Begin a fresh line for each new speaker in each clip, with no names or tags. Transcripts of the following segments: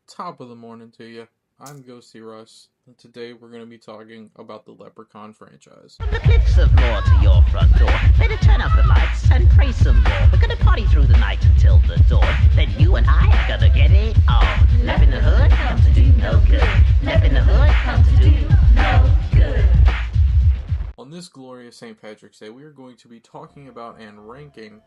Top of the morning to you. I'm Ghosty Russ, and today we're going to be talking about the Leprechaun franchise.
From the cliffs of Moor to your front door, better turn up the lights and pray some more. We're gonna party through the night until the dawn. Then you and I are gonna get it on. Left in the hood, come to do no good. Left in the hood, come to do no good.
On this glorious St. Patrick's Day, we are going to be talking about and ranking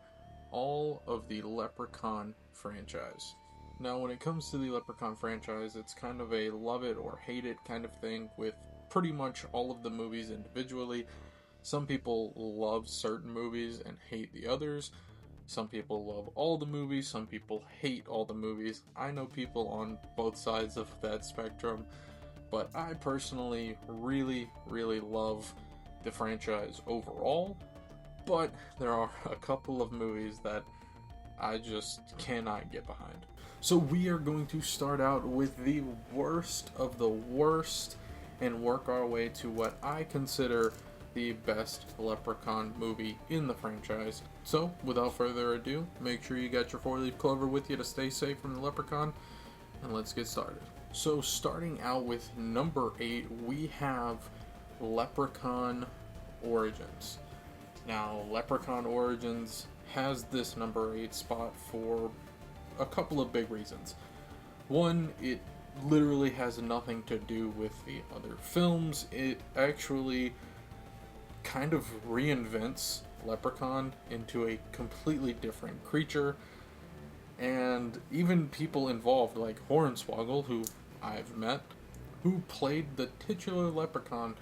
all of the Leprechaun franchise. Now, when it comes to the Leprechaun franchise, it's kind of a love it or hate it kind of thing with pretty much all of the movies individually. Some people love certain movies and hate the others. Some people love all the movies, some people hate all the movies. I know people on both sides of that spectrum, but I personally really love the franchise overall. But there are a couple of movies that I just cannot get behind. So we are going to start out with the worst of the worst and work our way to what I consider the best Leprechaun movie in the franchise. So, without further ado, make sure you got your 4-leaf clover with you to stay safe from the Leprechaun, and let's get started. So, starting out with number 8, we have Leprechaun Origins. Now, Leprechaun Origins has this number 8 spot for a couple of big reasons. One, it literally has nothing to do with the other films. It actually kind of reinvents Leprechaun into a completely different creature, and even people involved like Hornswoggle, who I've met, who played the titular Leprechaun,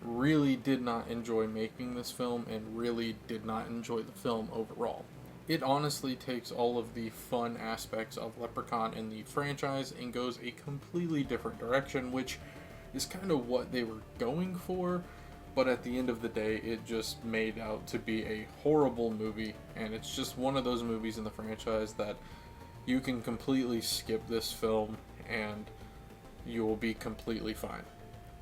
really did not enjoy making this film and really did not enjoy the film overall. It honestly takes all of the fun aspects of Leprechaun in the franchise and goes a completely different direction, which is kind of what they were going for, but at the end of the day, it just made out to be a horrible movie, and it's just one of those movies in the franchise that you can completely skip this film and you will be completely fine.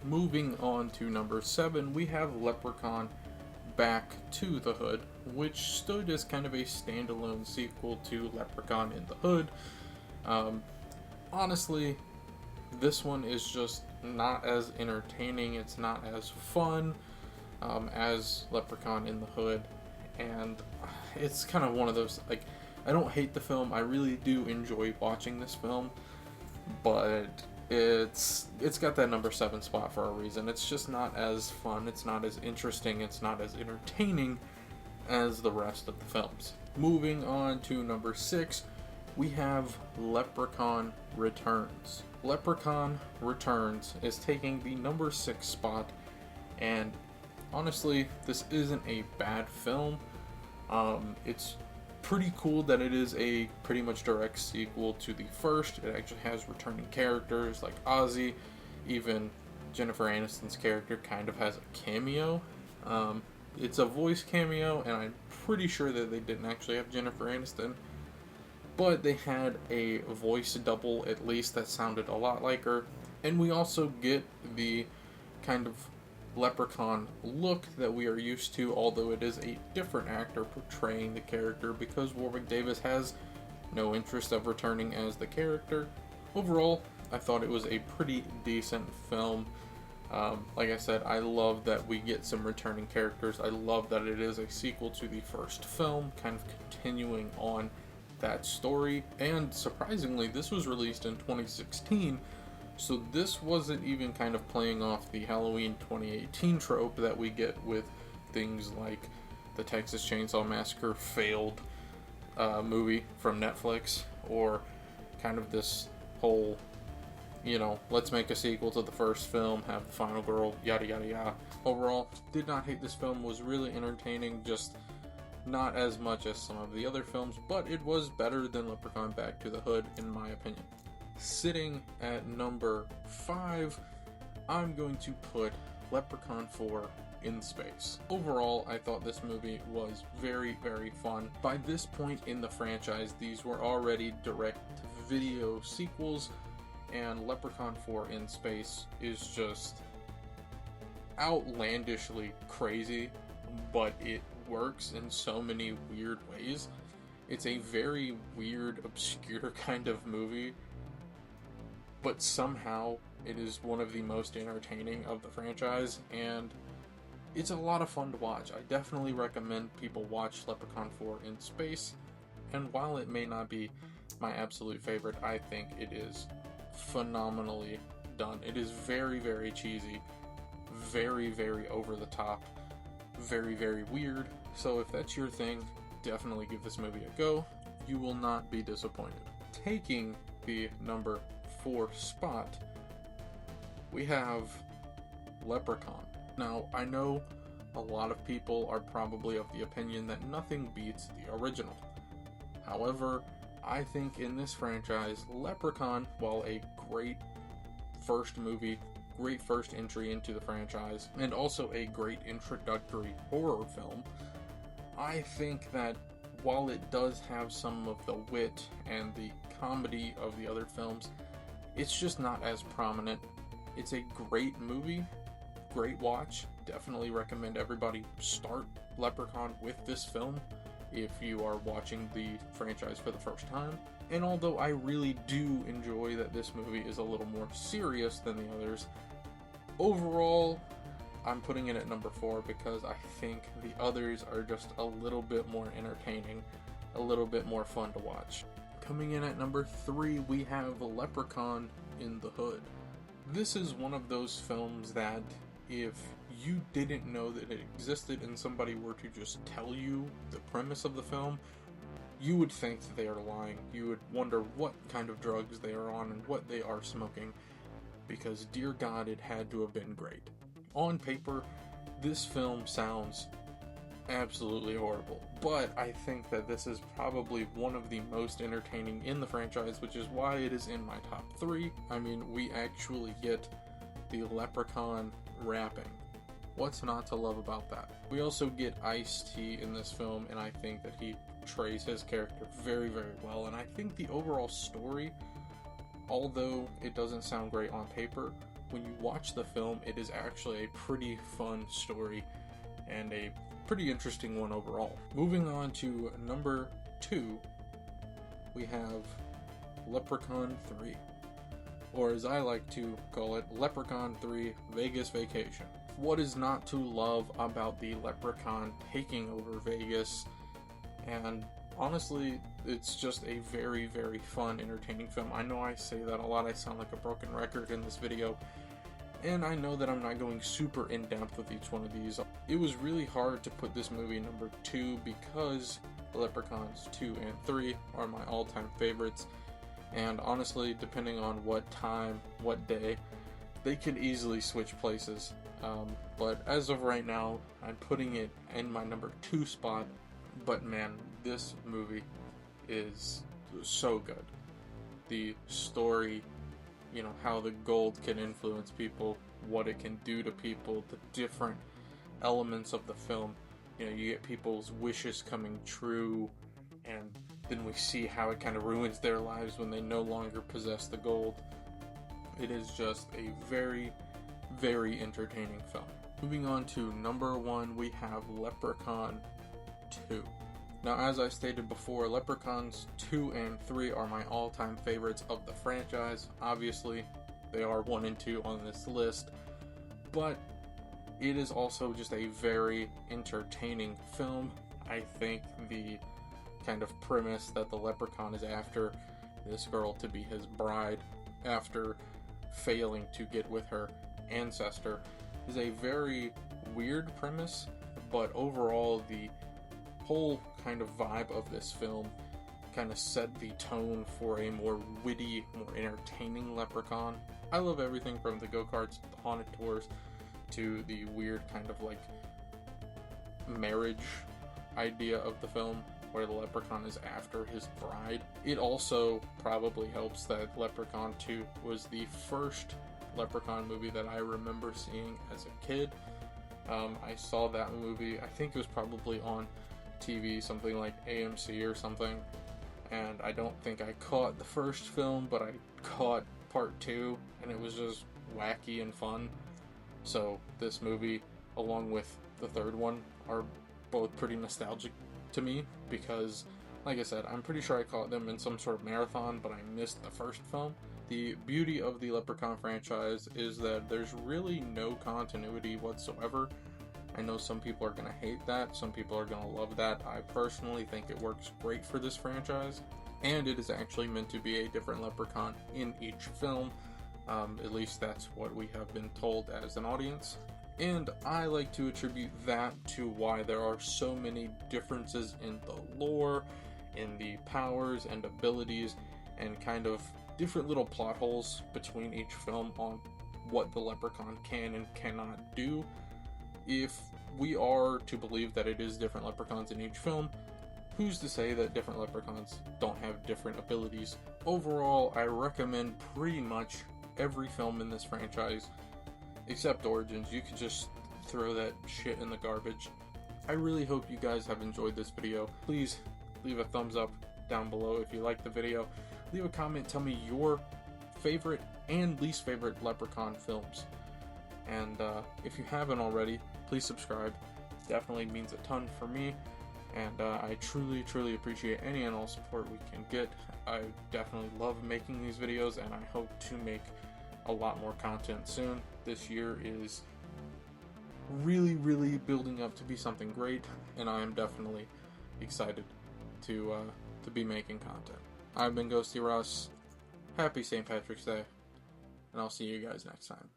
Moving on to number 7, we have Leprechaun Back to the Hood, which stood as kind of a standalone sequel to Leprechaun in the Hood. Honestly, this one is just not as entertaining, it's not as fun as Leprechaun in the Hood, and it's kind of one of those, like, I don't hate the film, I really do enjoy watching this film, but it's got that number 7 spot for a reason. It's just not as fun, it's not as interesting, it's not as entertaining as the rest of the films. Moving on to number 6, we have Leprechaun Returns. Leprechaun Returns is taking the number 6 spot, and honestly, this isn't a bad film. It's pretty cool that it is a pretty much direct sequel to the first. It actually has returning characters like Ozzy. Even Jennifer Aniston's character kind of has a cameo. It's a voice cameo, and I'm pretty sure that they didn't actually have Jennifer Aniston, but they had a voice double at least that sounded a lot like her. And we also get the kind of Leprechaun look that we are used to, although it is a different actor portraying the character because Warwick Davis has no interest of returning as the character. Overall, I thought it was a pretty decent film. Like I said, I love that we get some returning characters. I love that it is a sequel to the first film, kind of continuing on that story. And surprisingly, this was released in 2016, so this wasn't even kind of playing off the Halloween 2018 trope that we get with things like the Texas Chainsaw Massacre failed movie from Netflix, or kind of this whole, let's make a sequel to the first film, have the final girl, yada yada yada. Overall, did not hate this film, was really entertaining, just not as much as some of the other films, but it was better than Leprechaun Back to the Hood in my opinion. Sitting at number 5, I'm going to put Leprechaun 4 in Space. Overall, I thought this movie was very fun. By this point in the franchise, these were already direct-to-video sequels, and Leprechaun 4 in Space is just outlandishly crazy, but it works in so many weird ways. It's a very weird, obscure kind of movie but somehow it is one of the most entertaining of the franchise, and it's a lot of fun to watch. I definitely recommend people watch Leprechaun 4 in space, and while it may not be my absolute favorite, I think it is phenomenally done. It is very, very cheesy, very, very over the top, very, very weird. So if that's your thing, definitely give this movie a go. You will not be disappointed. Taking the number 4 spot, we have Leprechaun. Now, I know a lot of people are probably of the opinion that nothing beats the original. However, I think in this franchise, Leprechaun, while a great first movie, great first entry into the franchise, and also a great introductory horror film, I think that while it does have some of the wit and the comedy of the other films, it's just not as prominent. It's a great movie, great watch. Definitely recommend everybody start Leprechaun with this film if you are watching the franchise for the first time. And although I really do enjoy that this movie is a little more serious than the others, overall, I'm putting it at number 4 because I think the others are just a little bit more entertaining, a little bit more fun to watch. Coming in at number 3, we have Leprechaun in the Hood. This is one of those films that if you didn't know that it existed and somebody were to just tell you the premise of the film, you would think that they are lying. You would wonder what kind of drugs they are on and what they are smoking, because dear God, it had to have been great. On paper, this film sounds absolutely horrible, but I think that this is probably one of the most entertaining in the franchise, which is why it is in my top 3. I mean, we actually get the Leprechaun rapping. What's not to love about that? We also get Ice-T in this film, and I think that he portrays his character very, very well, and I think the overall story, although it doesn't sound great on paper, when you watch the film, it is actually a pretty fun story and a pretty interesting one overall. Moving on to number 2, we have Leprechaun 3, or as I like to call it, Leprechaun 3 Vegas Vacation. What is not to love about the Leprechaun taking over Vegas? And honestly, it's just a very, very fun, entertaining film. I know I say that a lot, I sound like a broken record in this video, and I know that I'm not going super in-depth with each one of these. It was really hard to put this movie number 2 because Leprechauns 2 and 3 are my all-time favorites, and honestly, depending on what time, what day, they could easily switch places. But as of right now, I'm putting it in my number 2 spot. But man, this movie is so good. The story, you know, how the gold can influence people, what it can do to people, the different elements of the film. You know, you get people's wishes coming true, and then we see how it kind of ruins their lives when they no longer possess the gold. It is just a very, very entertaining film. Moving on to number 1, we have Leprechaun 2. Now, as I stated before, Leprechauns 2 and 3 are my all-time favorites of the franchise. Obviously, they are 1 and 2 on this list, but it is also just a very entertaining film. I think the kind of premise that the Leprechaun is after this girl to be his bride after failing to get with her ancestor is a very weird premise, but overall the whole kind of vibe of this film kind of set the tone for a more witty, more entertaining Leprechaun. I love everything from the go-karts, the haunted tours, to the weird kind of like marriage idea of the film where the Leprechaun is after his bride. It also probably helps that Leprechaun 2 was the first Leprechaun movie that I remember seeing as a kid. I saw that movie, I think it was probably on TV, something like AMC or something, and I don't think I caught the first film, but I caught part 2, and it was just wacky and fun. So this movie, along with the third one, are both pretty nostalgic to me, because like I said, I'm pretty sure I caught them in some sort of marathon, but I missed the first film, The beauty of the Leprechaun franchise is that there's really no continuity whatsoever. I know some people are going to hate that, some people are going to love that. I personally think it works great for this franchise, and it is actually meant to be a different Leprechaun in each film. At least that's what we have been told as an audience. And I like to attribute that to why there are so many differences in the lore, in the powers and abilities, and kind of different little plot holes between each film on what the Leprechaun can and cannot do. If we are to believe that it is different Leprechauns in each film, who's to say that different Leprechauns don't have different abilities? Overall, I recommend pretty much every film in this franchise, except Origins. You could just throw that shit in the garbage. I really hope you guys have enjoyed this video. Please leave a thumbs up down below if you liked the video. Leave a comment, tell me your favorite and least favorite Leprechaun films. And if you haven't already, please subscribe. It definitely means a ton for me. And I truly appreciate any and all support we can get. I definitely love making these videos, and I hope to make a lot more content soon. This year is really building up to be something great, and I am definitely excited to be making content. I've been Ghosty Russ. Happy St. Patrick's Day, and I'll see you guys next time.